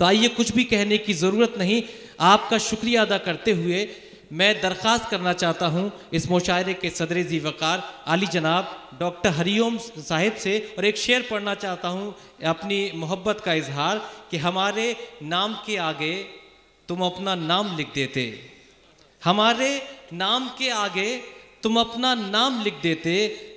तो आइए, कुछ भी कहने की ज़रूरत नहीं, आपका शुक्रिया अदा करते हुए मैं दरख्वास्त करना चाहता हूं इस मुशायरे के सदर ज़ी वक़ार आली जनाब डॉक्टर हरिओम साहिब से, और एक शेर पढ़ना चाहता हूं अपनी मोहब्बत का इजहार कि हमारे नाम के आगे तुम अपना नाम लिख देते, हमारे नाम के आगे तुम अपना नाम लिख देते,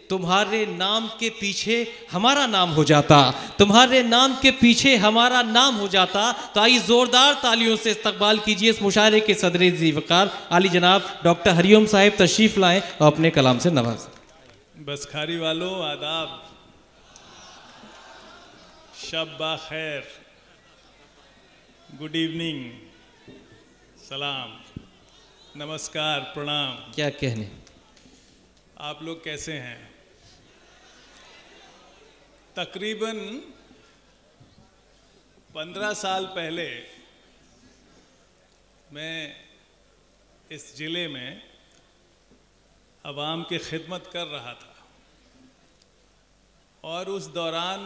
तुम्हारे नाम के पीछे हमारा नाम हो जाता, तुम्हारे नाम के पीछे हमारा नाम हो जाता। तो आइए जोरदार तालियों से इस्तकबाल कीजिए इस मुशायरे के सदर ज़ी वक़ार आली जनाब डॉक्टर हरिओम साहिब तशरीफ़ लाएं और अपने कलाम से नवाज़ें। बसखारी वालों आदाब, शब खैर, गुड इवनिंग, सलाम, नमस्कार, प्रणाम। क्या कहने, आप लोग कैसे हैं? तकरीबन 15 साल पहले मैं इस ज़िले में अवाम की खिदमत कर रहा था और उस दौरान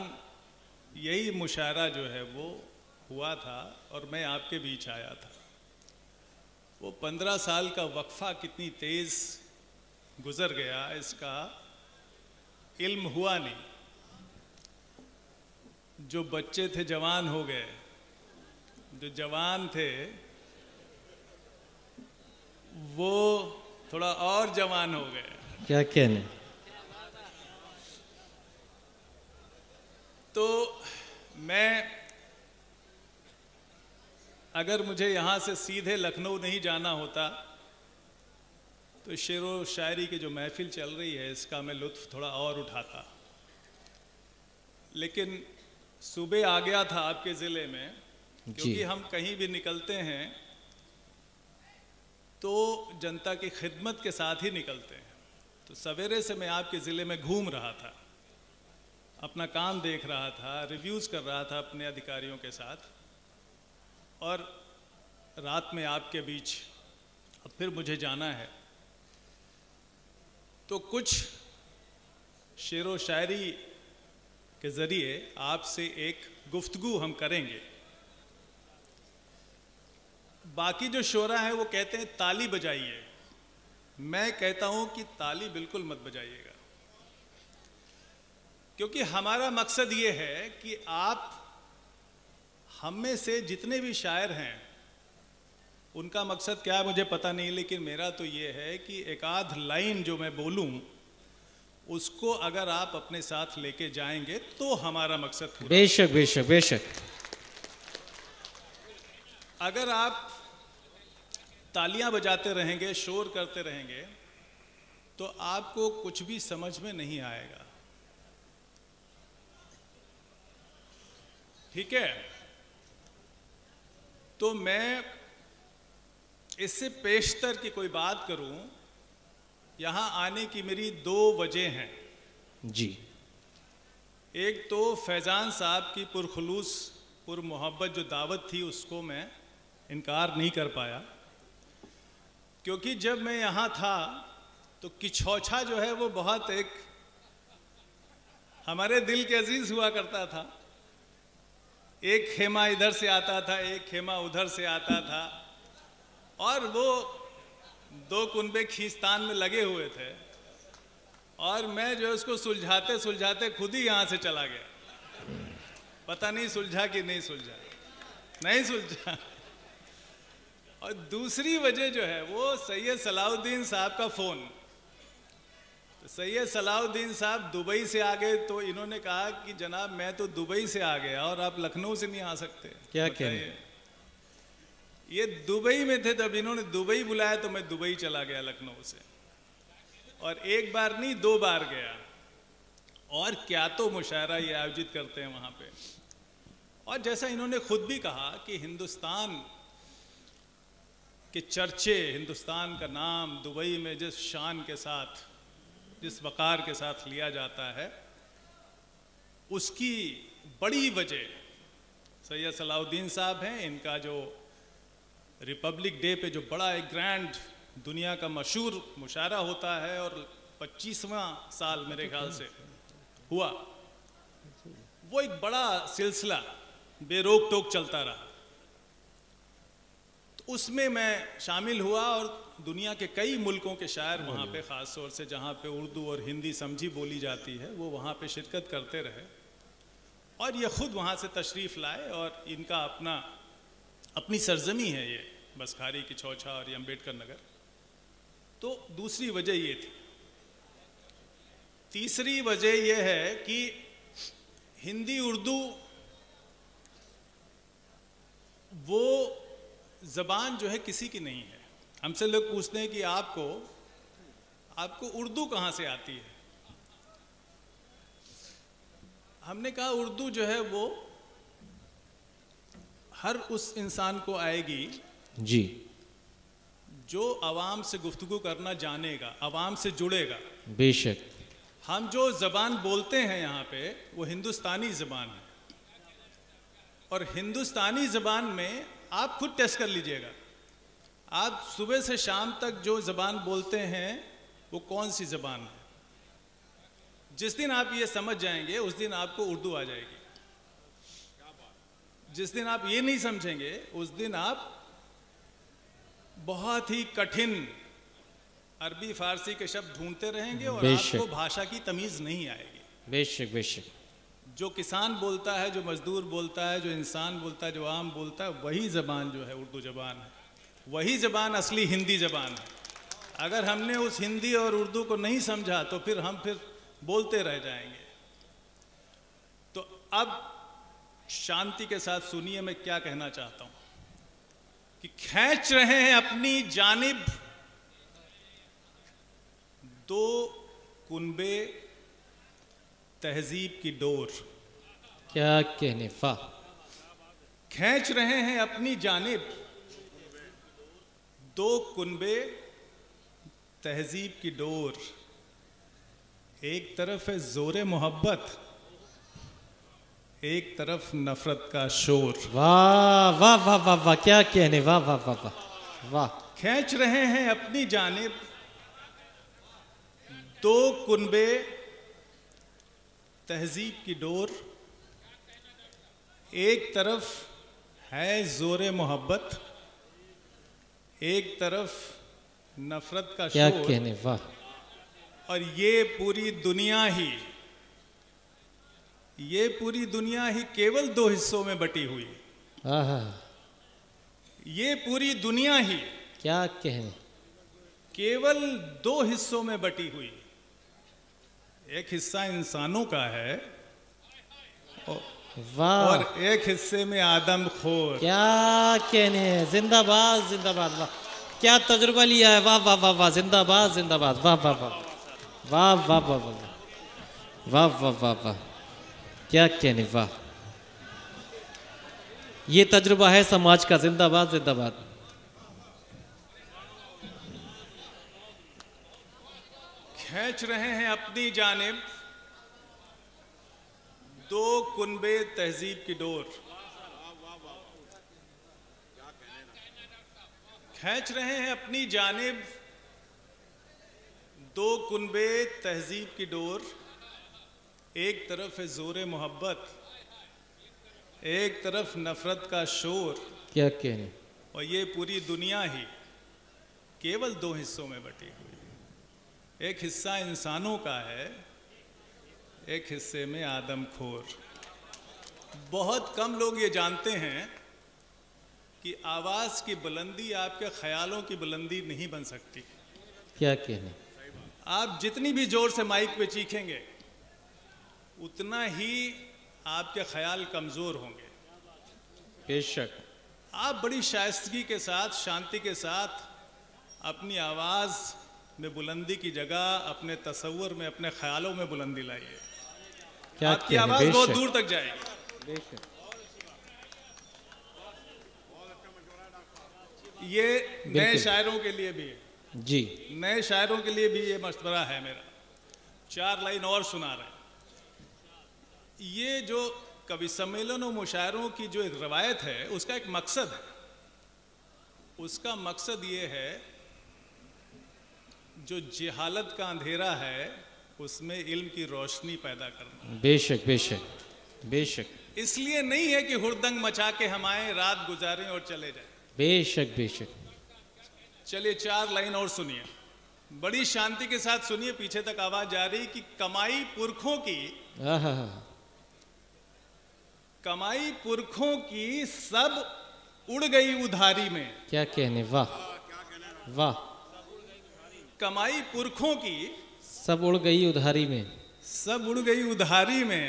यही मुशायरा जो है वो हुआ था और मैं आपके बीच आया था। वो 15 साल का वक्फा कितनी तेज़ गुज़र गया इसका इल्म हुआ नहीं। जो बच्चे थे जवान हो गए, जो जवान थे वो थोड़ा और जवान हो गए। क्या कहने, तो मैं अगर मुझे यहाँ से सीधे लखनऊ नहीं जाना होता तो शेर व शायरी की जो महफिल चल रही है इसका मैं लुत्फ़ थोड़ा और उठाता, लेकिन सुबह आ गया था आपके ज़िले में, क्योंकि हम कहीं भी निकलते हैं तो जनता की खिदमत के साथ ही निकलते हैं। तो सवेरे से मैं आपके ज़िले में घूम रहा था, अपना काम देख रहा था, रिव्यूज़ कर रहा था अपने अधिकारियों के साथ, और रात में आपके बीच अब फिर मुझे जाना है। तो कुछ शेर व शायरी के ज़रिए आपसे एक गुफ्तगू हम करेंगे। बाकी जो शोरा हैं वो कहते हैं ताली बजाइए, मैं कहता हूं कि ताली बिल्कुल मत बजाइएगा, क्योंकि हमारा मकसद ये है कि आप हम में से जितने भी शायर हैं, उनका मकसद क्या है मुझे पता नहीं, लेकिन मेरा तो ये है कि एक आध लाइन जो मैं बोलूं उसको अगर आप अपने साथ लेके जाएंगे तो हमारा मकसद पूरा। बेशक बेशक बेशक। अगर आप तालियां बजाते रहेंगे, शोर करते रहेंगे, तो आपको कुछ भी समझ में नहीं आएगा। ठीक है? तो मैं इससे पेशतर की कोई बात करूं, यहाँ आने की मेरी 2 वजह हैं जी। एक तो फैज़ान साहब की पुरखुलूस पुरमोहब्बत जो दावत थी उसको मैं इनकार नहीं कर पाया, क्योंकि जब मैं यहाँ था तो किछौछा जो है वो बहुत एक हमारे दिल के अजीज हुआ करता था। एक खेमा इधर से आता था, एक खेमा उधर से आता था, और वो 2 कुनबे खींचतान में लगे हुए थे, और मैं जो उसको सुलझाते सुलझाते खुद ही यहाँ से चला गया। पता नहीं सुलझा कि नहीं सुलझा, नहीं सुलझा। और दूसरी वजह जो है वो सैयद सलाउद्दीन साहब का फ़ोन। तो सैयद सलाउद्दीन साहब दुबई से आ गए, तो इन्होंने कहा कि जनाब मैं तो दुबई से आ गया और आप लखनऊ से नहीं आ सकते। क्या कहते, ये दुबई में थे, तब इन्होंने दुबई बुलाया तो मैं दुबई चला गया लखनऊ से, और एक बार नहीं 2 बार गया। और क्या तो मुशायरा ये आयोजित करते हैं वहाँ पे। और जैसा इन्होंने खुद भी कहा कि हिंदुस्तान के चर्चे, हिंदुस्तान का नाम दुबई में जिस शान के साथ, जिस वक़ार के साथ लिया जाता है, उसकी बड़ी वजह सैयद सलाउद्दीन साहब हैं। इनका जो रिपब्लिक डे पे जो बड़ा एक ग्रैंड दुनिया का मशहूर मुशायरा होता है, और 25वां साल मेरे ख्याल से हुआ, वो एक बड़ा सिलसिला बेरोक टोक चलता रहा। उसमें मैं शामिल हुआ और दुनिया के कई मुल्कों के शायर वहाँ पे, ख़ास तौर से जहाँ पे उर्दू और हिंदी समझी बोली जाती है, वो वहाँ पे शिरकत करते रहे और ये ख़ुद वहाँ से तशरीफ़ लाए और इनका अपनी सरजमी है ये बसखारी की चौछा और ये अम्बेडकर नगर। तो दूसरी वजह ये थी। तीसरी वजह यह है कि हिंदी उर्दू वो ज़बान जो है किसी की नहीं है। हमसे लोग पूछते हैं कि आपको उर्दू कहाँ से आती है। हमने कहा उर्दू जो है वो हर उस इंसान को आएगी जी जो आवाम से गुफ्तगू करना जानेगा, आवाम से जुड़ेगा। बेशक। हम जो ज़बान बोलते हैं यहाँ पे वो हिंदुस्तानी ज़बान है और हिंदुस्तानी ज़बान में आप खुद टेस्ट कर लीजिएगा, आप सुबह से शाम तक जो ज़बान बोलते हैं वो कौन सी ज़बान है। जिस दिन आप ये समझ जाएंगे उस दिन आपको उर्दू आ जाएगी। जिस दिन आप ये नहीं समझेंगे उस दिन आप बहुत ही कठिन अरबी फारसी के शब्द ढूंढते रहेंगे और आपको भाषा की तमीज़ नहीं आएगी। बेशक बेशक। जो किसान बोलता है, जो मजदूर बोलता है, जो इंसान बोलता है, जो आम बोलता है, वही ज़बान जो है उर्दू ज़बान है। वही ज़बान असली हिंदी ज़बान है। अगर हमने उस हिंदी और उर्दू को नहीं समझा तो फिर हम बोलते रह जाएंगे। तो अब शांति के साथ सुनिए मैं क्या कहना चाहता हूँ कि खींच रहे हैं अपनी जानिब दो कुनबे तहजीब की डोर। क्या कहने, वाह। खींच रहे हैं अपनी जानिब दो कुनबे तहजीब की डोर। एक तरफ है जोरे मोहब्बत, एक तरफ नफरत का शोर। वाह वाह वाह वाह वाह, क्या कहने, वाह वाह वाह वाह वाह। खींच रहे हैं अपनी जानिब दो कुनबे तहजीब की डोर। एक तरफ है जोरे मोहब्बत, एक तरफ नफरत का क्या शोर। कहने, वाह। और ये पूरी दुनिया ही केवल दो हिस्सों में बटी हुई। ये पूरी दुनिया ही, क्या कहने, केवल दो हिस्सों में बटी हुई। एक हिस्सा इंसानों का है वाह, और एक हिस्से में आदम खोर। क्या कहने, जिंदाबाद जिंदाबाद, वाह। क्या तजुर्बा लिया है, वाह वाह वाह वाह, जिंदाबाद जिंदाबाद, वाह वाह वाह वाह वाह वाह वाह वाह वाह वाह वाह, क्या कहने, वाह। ये तजुर्बा है समाज का, जिंदाबाद जिंदाबाद। खींच रहे हैं अपनी जानिब दो कुनबे तहजीब की डोर। खींच रहे हैं अपनी जानिब दो कुनबे तहजीब की डोर। एक तरफ है जोरे मोहब्बत, एक तरफ नफरत का शोर। क्या कहने। और ये पूरी दुनिया ही केवल दो हिस्सों में बटी हुई। एक हिस्सा इंसानों का है, एक हिस्से में आदमखोर। बहुत कम लोग ये जानते हैं कि आवाज़ की बुलंदी आपके ख्यालों की बुलंदी नहीं बन सकती। क्या कहने। आप जितनी भी जोर से माइक पे चीखेंगे उतना ही आपके ख्याल कमज़ोर होंगे। बेशक। आप बड़ी शाइस्तगी के साथ, शांति के साथ अपनी आवाज़ में बुलंदी की जगह अपने तसव्वुर में, अपने ख्यालों में बुलंदी लाइए। आपकी आवाज़ बहुत दूर तक जाएगी। ये नए शायरों के लिए भी है जी, नए शायरों के लिए भी ये मशवरा है मेरा। 4 लाइन और सुना रहे हैं। ये जो कवि सम्मेलन और मुशायरों की जो एक रवायत है उसका एक मकसद है। उसका मकसद ये है जो जहालत का अंधेरा है उसमें इल्म की रोशनी पैदा करना। बेशक बेशक बेशक। इसलिए नहीं है कि हुड़दंग मचा के हम आए, रात गुजारें और चले जाएं। बेशक बेशक। चलिए 4 लाइन और सुनिए, बड़ी शांति के साथ सुनिए, पीछे तक आवाज जा रही कि कमाई पुरखों की, आहा, कमाई पुरखों की सब उड़ गई उधारी में। क्या कहने, वाह वाह। कमाई पुरखों की सब उड़ गई उधारी में, सब उड़ गई उधारी में,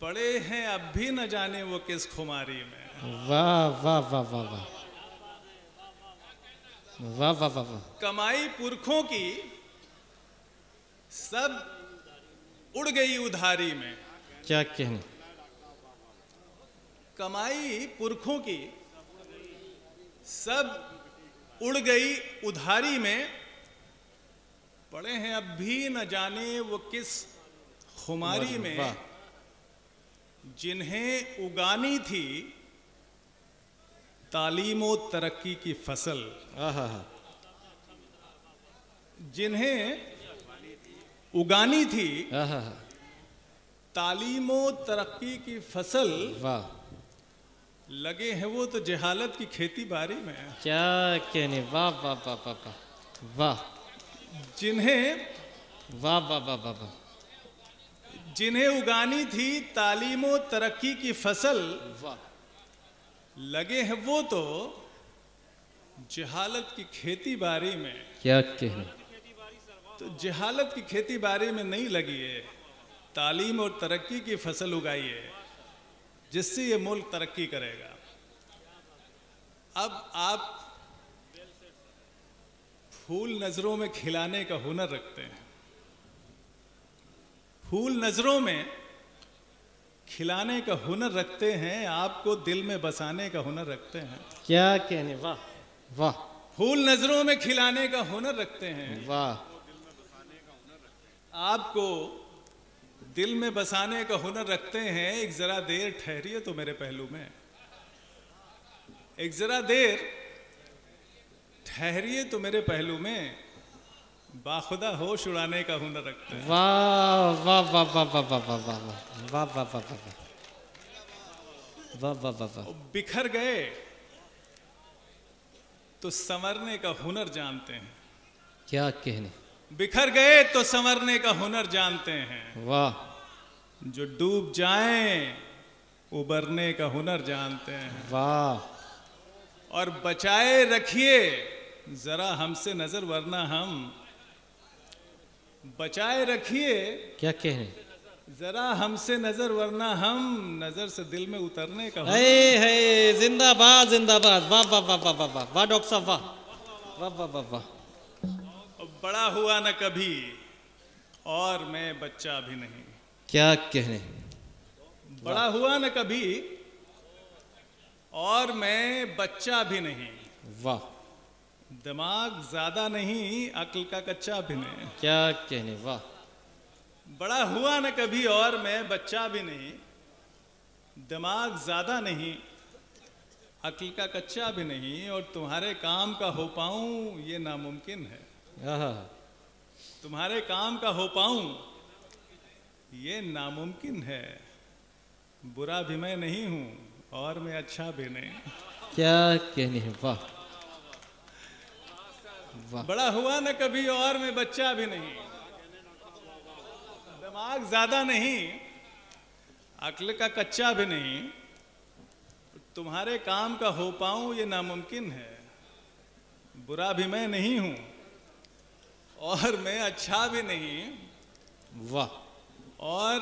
पड़े हैं अब भी न जाने वो किस खुमारी में। वाह वाह वाह वाह वाह वाह वाह वाह वाह। कमाई पुरखों की सब उड़ गई उधारी में। क्या कहने, कमाई पुरखों की सब उड़ गई उधारी में, पड़े हैं अब भी न जाने वो किस खुमारी में। वाह। जिन्हें उगानी थी तालीमो तरक्की की फसल, आहा, जिन्हें उगानी थी आहा, तालीमो तरक्की की फसल, वाह। लगे हैं वो तो जहालत की खेती बाड़ी में। क्या कहने, वाह वाह वाह वाह वाह वाह। जिन्हें वाह वाह वाह वाह वाह। जिन्हें उगानी थी तालीमो तरक्की की फसल, वाह। लगे हैं वो तो जहालत की खेती बाड़ी में। क्या कहने, तो जहालत की खेती बाड़ी में नहीं लगी है, तालीम और तरक्की की फसल उगाई है, जिससे ये मुल्क तरक्की करेगा। अब आप फूल नजरों में खिलाने का हुनर रखते हैं, फूल नजरों में खिलाने का हुनर रखते हैं, आपको दिल में बसाने का हुनर रखते हैं। क्या कहने, वाह वाह। फूल नजरों में खिलाने का हुनर रखते हैं, वाह। आपको दिल में बसाने का हुनर रखते हैं। एक जरा देर ठहरिए तो मेरे पहलू में, एक जरा देर ठहरिए तो मेरे पहलू में, बाखुदा होश उड़ाने का हुनर रखते हैं। वाह वाह वाह वाह वाह वाह वाह वाह वाह वाह वाह वाह वाह वाह वाह वाह। बिखर गए तो संवरने का हुनर जानते हैं। क्या कहने, बिखर गए तो संवरने का हुनर जानते हैं। वाह। जो डूब जाएं उबरने का हुनर जानते हैं। वाह। और बचाए रखिए जरा हमसे नजर, वरना हम, बचाए रखिए क्या कहने, जरा हमसे नजर, वरना हम नजर से दिल में उतरने का हुनर। है जिंदाबाद जिंदाबाद। वाह वाह वाह वाह वाह वाह वाह डॉक्टर साहब, वाह वाह वाह वाह वाह। बड़ा हुआ न कभी और मैं बच्चा भी नहीं। क्या कहने, बड़ा हुआ न कभी और मैं बच्चा भी नहीं। वाह। दिमाग ज्यादा नहीं, अक्ल का कच्चा भी नहीं। क्या कहने, वाह। बड़ा हुआ न कभी और मैं बच्चा भी नहीं, दिमाग ज्यादा नहीं, अक्ल का कच्चा भी नहीं, और तुम्हारे काम का हो पाऊं ये नामुमकिन है। आहा, तुम्हारे काम का हो पाऊं ये नामुमकिन है। बुरा भी मैं नहीं हूं और मैं अच्छा भी नहीं। क्या कहने, वाह वाह। बड़ा हुआ न कभी और मैं बच्चा भी नहीं, दिमाग ज्यादा नहीं, अक्ल का कच्चा भी नहीं, तुम्हारे काम का हो पाऊं ये नामुमकिन है। बुरा भी मैं नहीं हूं और मैं अच्छा भी नहीं। वाह। और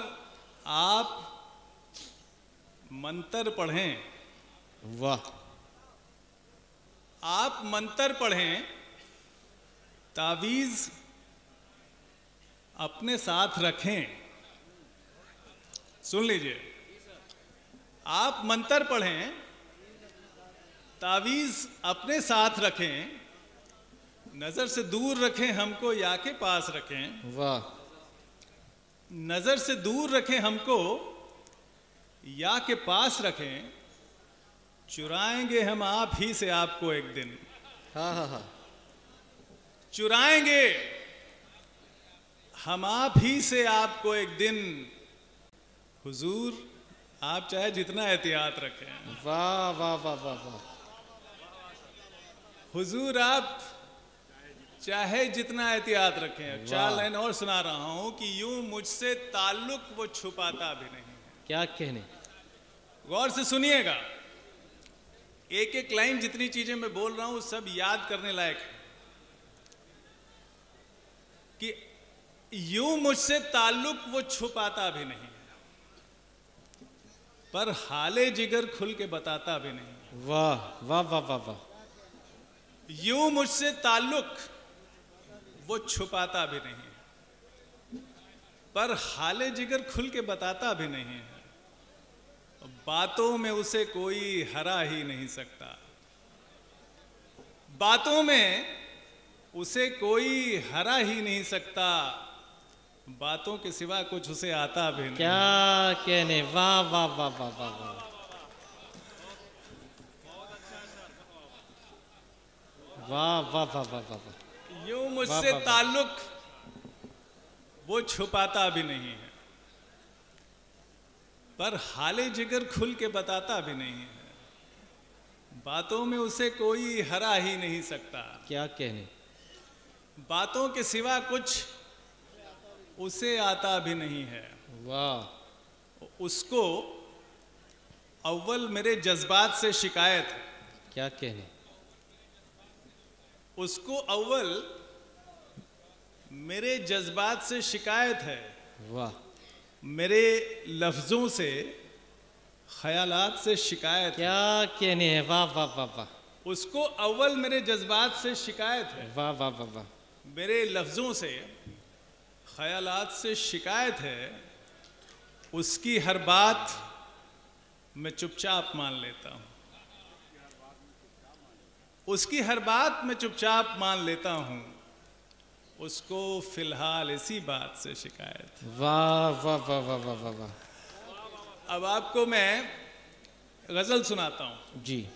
आप मंत्र पढ़ें, वाह। आप मंत्र पढ़ें, तावीज अपने साथ रखें। सुन लीजिए, आप मंत्र पढ़ें, तावीज अपने साथ रखें, नजर से दूर रखें हमको या के पास रखें। वाह। नजर से दूर रखें हमको या के पास रखें, चुराएंगे हम आप ही से आपको एक दिन। हाँ हाँ हाँ। चुराएंगे हम आप ही से आपको एक दिन, हुजूर आप चाहे जितना एहतियात रखें। वाह वाह वाह वाह वाह। हुजूर आप चाहे जितना एहतियात रखें। 4 लाइन और सुना रहा हूं कि यूं मुझसे ताल्लुक वो छुपाता भी नहीं। क्या कहने। गौर से सुनिएगा, एक एक लाइन जितनी चीजें मैं बोल रहा हूं सब याद करने लायक है। कि यूं मुझसे ताल्लुक वो छुपाता भी नहीं, पर हाले जिगर खुल के बताता भी नहीं। वाह वाह वाह वाह वाह। यूं मुझसे ताल्लुक वो छुपाता भी नहीं, पर हाले जिगर खुल के बताता भी नहीं है। बातों में उसे कोई हरा ही नहीं सकता, बातों में उसे कोई हरा ही नहीं सकता, बातों के सिवा कुछ उसे आता भी नहीं। क्या कहने। वाह वाह वाह वाह वाह वाह। वाह वाह वाह वाह वाह वाह। यूं मुझसे ताल्लुक वो छुपाता भी नहीं है, पर हाले जिगर खुल के बताता भी नहीं है। बातों में उसे कोई हरा ही नहीं सकता। क्या कहने। बातों के सिवा कुछ उसे आता भी नहीं है। वाह। उसको अव्वल मेरे जज्बात से शिकायत है। क्या कहने। उसको अव्वल मेरे जज्बात से शिकायत है। वाह। मेरे लफ्जों से ख्यालात से शिकायत है। क्या कहने है। वाह वाह वाह वाह। उसको अव्वल मेरे जज्बात से शिकायत है। वाह वाह वाह वाह। मेरे लफ्जों से ख्यालात से शिकायत है। उसकी हर बात मैं चुपचाप मान लेता हूँ। उसकी हर बात मैं चुपचाप मान लेता हूँ। उसको फिलहाल इसी बात से शिकायत। वाह वाह वाह वाह वाह वाह वाह। अब आपको मैं गजल सुनाता हूँ। जी।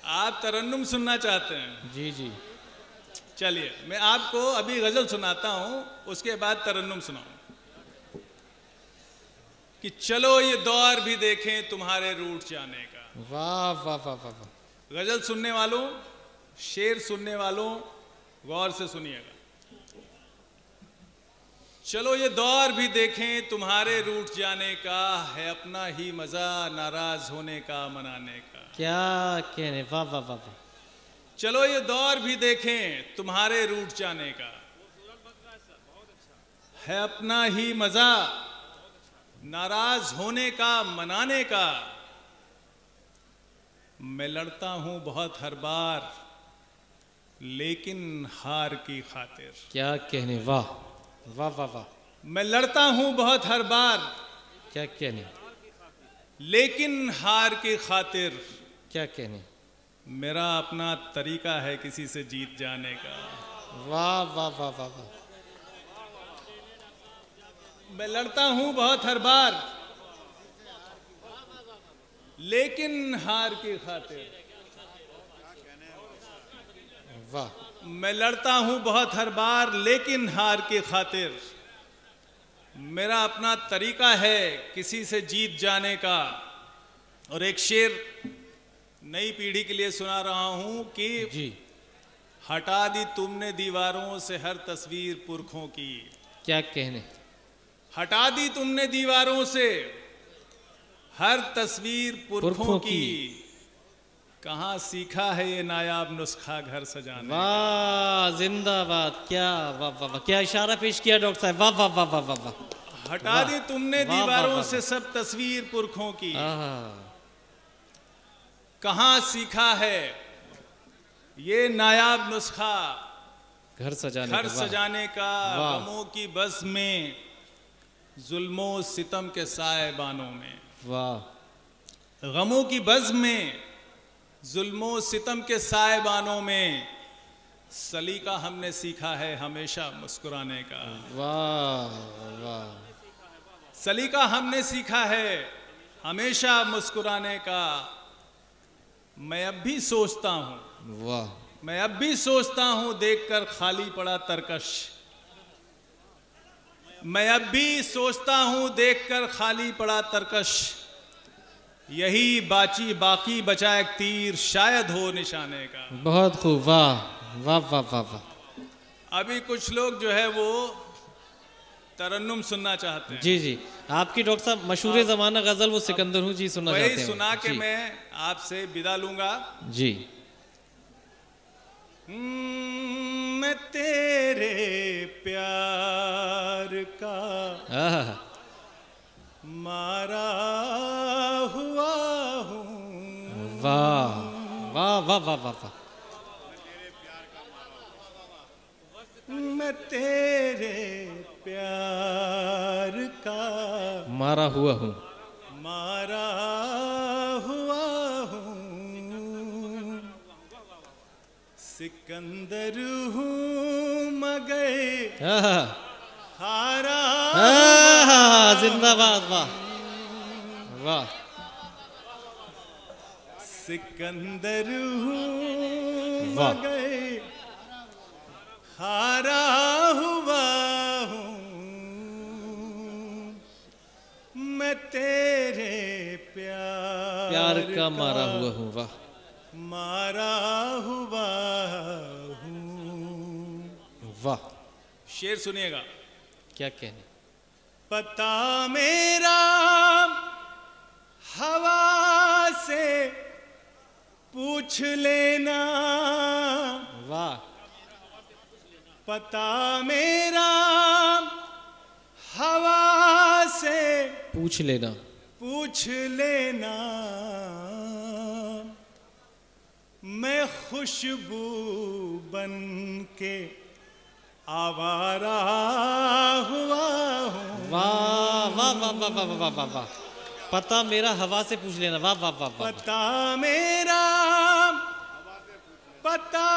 आप तरन्नुम सुनना चाहते हैं? जी जी। चलिए मैं आपको अभी गजल सुनाता हूँ, उसके बाद तरन्नुम सुनाऊं। कि चलो ये दौर भी देखें तुम्हारे रूठ जाने का। वाह वाह वाह वाह वाह। गजल सुनने वालों, शेर सुनने वालों, गौर से सुनिएगा। चलो ये दौर भी देखें तुम्हारे रूठ जाने का, है अपना ही मजा नाराज होने का मनाने का। क्या कहने। वाह वाह वाह वाह। चलो ये दौर भी देखें तुम्हारे रूठ जाने का, है अपना ही मजा नाराज होने का मनाने का। मैं लड़ता हूं बहुत हर बार लेकिन हार की खातिर। क्या कहने। वाह वाह वाह वाह। मैं लड़ता हूं बहुत हर बार क्या कहने। लेकिन हार की खातिर। क्या कहने। मेरा अपना तरीका है किसी से जीत जाने का। वाह वाह वाह वाह वाह। मैं लड़ता हूं बहुत हर बार लेकिन हार की खातिर। वाह। मैं लड़ता हूं बहुत हर बार लेकिन हार की खातिर। मेरा अपना तरीका है किसी से जीत जाने का। और एक शेर नई पीढ़ी के लिए सुना रहा हूं कि जी। हटा दी तुमने दीवारों से हर तस्वीर पुरखों की। क्या कहने। हटा दी तुमने दीवारों से हर तस्वीर पुरखों की। कहाँ सीखा है ये नायाब नुस्खा घर सजाने। वाह जिंदाबाद। क्या वाह वाह वाह। क्या इशारा पेश किया डॉक्टर साहब। वाह वाह वाह वाह वाह वाह। हटा दी तुमने वाह, वाह, दीवारों वाह, से सब तस्वीर पुरखों की। आहा। कहाँ सीखा है ये नायाब नुस्खा घर सजाने घर का। वाह। सजाने का। वाह। गमों की बज़्म में जुल्मो सितम के साएबानों में। वाह। गमों की बज़्म में जुल्मो सितम के साएबानों में। सलीका हमने सीखा है हमेशा मुस्कुराने का। वाह वाह। सलीका हमने सीखा है हमेशा मुस्कुराने का। मैं अब भी सोचता हूँ, वाह। मैं अब भी सोचता हूँ देखकर खाली पड़ा तरकश। मैं अब भी सोचता हूँ देखकर खाली पड़ा तरकश, यही बाकी बचा एक तीर शायद हो निशाने का। बहुत खूब, वाह वाह वाह वाह वाह। अभी कुछ लोग जो है वो तरन्नुम सुनना चाहते हैं। जी जी, आपकी डॉक्टर साहब मशहूर ज़माना गज़ल वो सिकंदर हूँ जी सुनना चाहते हैं। वही सुना के मैं आपसे विदा लूंगा जी। मैं तेरे प्यार का मारा हुआ हूँ। वाह वाह वाह वाह वाह वाह। मैं तेरे प्यार का मारा हुआ हूँ, मारा हुआ हूँ। सिकंदर हूँ मगर हारा। जिंदाबाद, वाह वाह। सिकंदर हूँ वाह। मगर हारा हुआ हूँ। मैं तेरे प्यार का मारा हुआ हूँ, वाह। मारा हुआ हूँ। वाह। शेर सुनिएगा। क्या कहने। पता मेरा हवा से पूछ लेना। वाह। पता मेरा हवा से पूछ लेना, पूछ लेना। मैं खुशबू बन के आवारा हुआ हूँ। वाह वाह वाह वाह वाह वाह वाह वाह। पता मेरा हवा से पूछ लेना, वाह वाह वाह वाह। पता मेरा, पता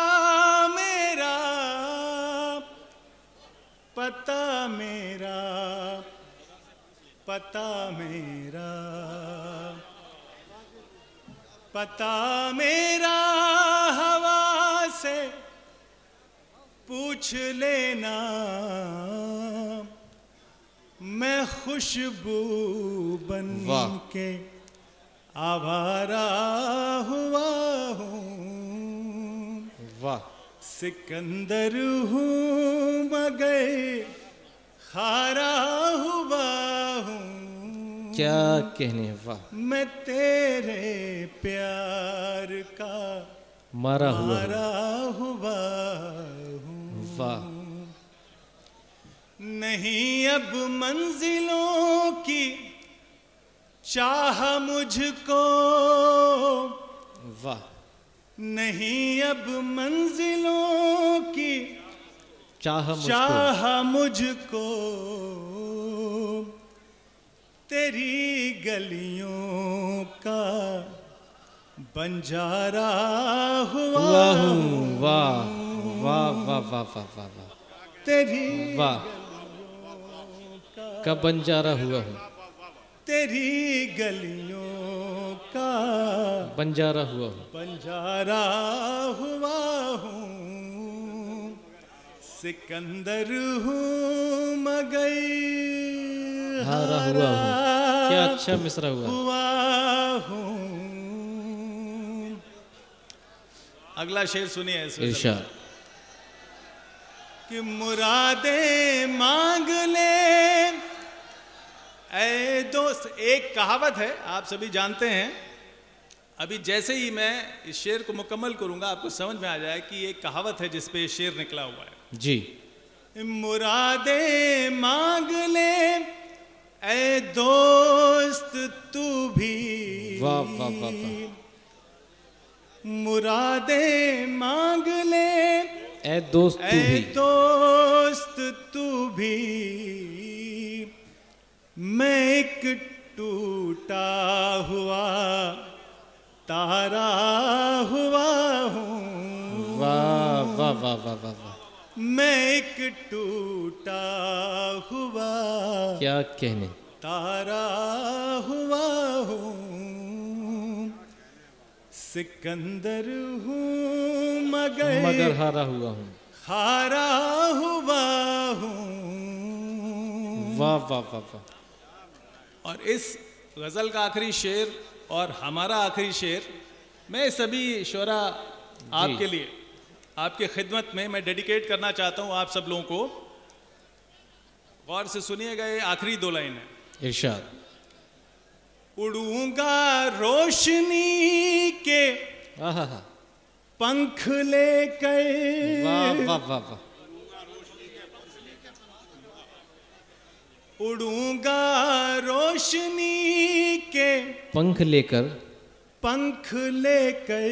मेरा, पता मेरा, पता मेरा, पता मेरा हवा से पूछ लेना। मैं खुशबू बन के आवारा हुआ हूँ। वाह। सिकंदर हूँ मगर हारा हुआ हूँ। क्या कहने, वाह। मैं तेरे प्यार का मारा हुआ हूँ। वाह। नहीं अब मंजिलों की चाह मुझको। वाह। नहीं अब मंजिलों की चाह मुझको। तेरी गलियों का बंजारा हुआ हूँ। वाह वाह वाह वाह वाह वाह वाह। तेरी वाह का बंजारा हुआ हूँ। तेरी गलियों का बंजारा हुआ हूँ। बंजारा हुआ हूँ। सिकंदर हूँ मगर हारा हुआ हूँ। क्या अच्छा मिसरा हुआ हूँ। अगला शेर सुनिए। इरशाद। कि मुरादे मांग ले ऐ दोस्त। एक कहावत है, आप सभी जानते हैं। अभी जैसे ही मैं इस शेर को मुकम्मल करूंगा आपको समझ में आ जाए कि ये कहावत है जिस पे ये शेर निकला हुआ है। जी। मुरादे मांग ले ऐ दोस्त तू भी। वाह वाह वाह वाह। मुरादे मांग ले ऐ दोस्त तू भी। दोस्त तू भी। मैं एक टूटा हुआ तारा हुआ हूँ। वाह वाह वाह वाह वाह वाह। मैं एक टूटा हुआ क्या कहने तारा हुआ हूँ। सिकंदर हूँ मगर हारा हुआ हूँ। हारा हुआ हूँ। वाह वाह वाह वाह। और इस गज़ल का आखिरी शेर और हमारा आखिरी शेर मैं सभी शोरा आपके लिए, आपके खिदमत में मैं डेडिकेट करना चाहता हूँ आप सब लोगों को। गौर से सुनिएगा, ये आखिरी दो लाइन है। इरशाद। उड़ूंगा रोशनी के आहा, पंख लेकर, वाह वाह वाह वाह। उड़ूंगा रोशनी के पंख लेकर, पंख लेकर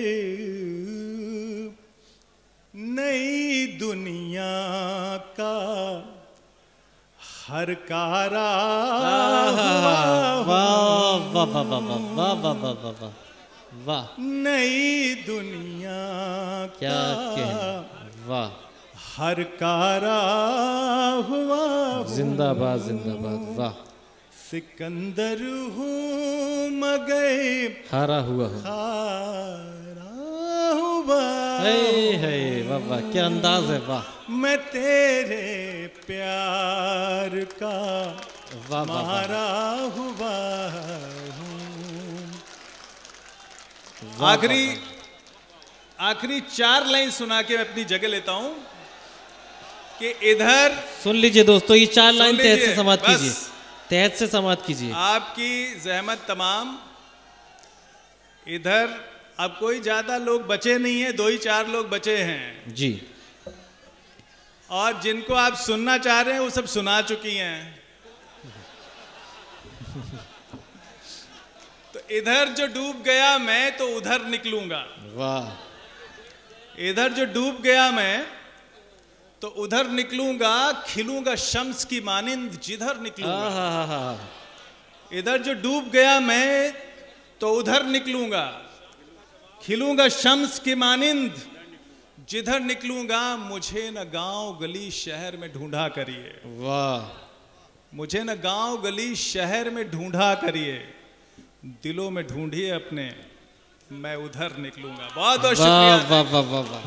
नई दुनिया का हर कारा वाह वाह वाह वाह वाह वाह वाह वाह वाह वाह। नई दुनिया क्या का वाह। हर कारा हुआ, जिंदाबाद जिंदाबाद, वाह। सिकंदर हूँ मगर हारा हुआ हूँ, हारा हुआ, है वाह वाह, क्या अंदाज है, वाह। मैं तेरे प्यार का वाह मारा हुआ हूँ। वाह, आखिरी 4 लाइन सुना के मैं अपनी जगह लेता हूँ कि इधर सुन लीजिए दोस्तों, ये 4 लाइन लीजिए, तहत से समाप्त बस। कीजिए, तहत से समाप्त कीजिए। आपकी जहमत तमाम। इधर अब कोई ज्यादा लोग बचे नहीं है, 2 ही 4 लोग बचे हैं जी। और जिनको आप सुनना चाह रहे हैं वो सब सुना चुकी हैं। तो इधर जो डूब गया मैं तो उधर निकलूंगा, वाह। इधर जो डूब गया मैं तो उधर निकलूंगा, खिलूंगा शम्स की मानिंद जिधर निकलूंगा। आहा, इधर जो डूब गया मैं तो उधर निकलूंगा, खिलूंगा शम्स की मानिंद जिधर निकलूंगा। मुझे न गांव गली शहर में ढूंढा करिए, वाह। मुझे न गांव गली शहर में ढूंढा करिए, दिलों में ढूंढिए अपने, मैं उधर निकलूंगा। बहुत बहुत शुक्रिया। वाह वाह वाह वाह।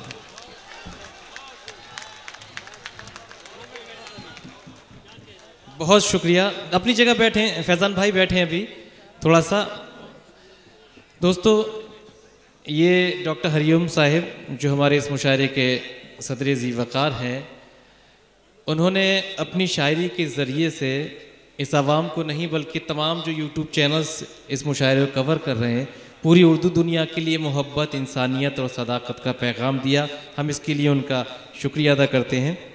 बहुत शुक्रिया। अपनी जगह बैठे हैं फैजान भाई, बैठे हैं अभी थोड़ा सा। दोस्तों, ये डॉक्टर हरिओम साहिब जो हमारे इस मुशायरे के सदर ज़ीवकार हैं, उन्होंने अपनी शायरी के ज़रिए से इस आवाम को नहीं बल्कि तमाम जो यूट्यूब चैनल्स इस मुशायरे को कवर कर रहे हैं, पूरी उर्दू दुनिया के लिए मोहब्बत, इंसानियत और सदाकत का पैगाम दिया। हम इसके लिए उनका शुक्रिया अदा करते हैं।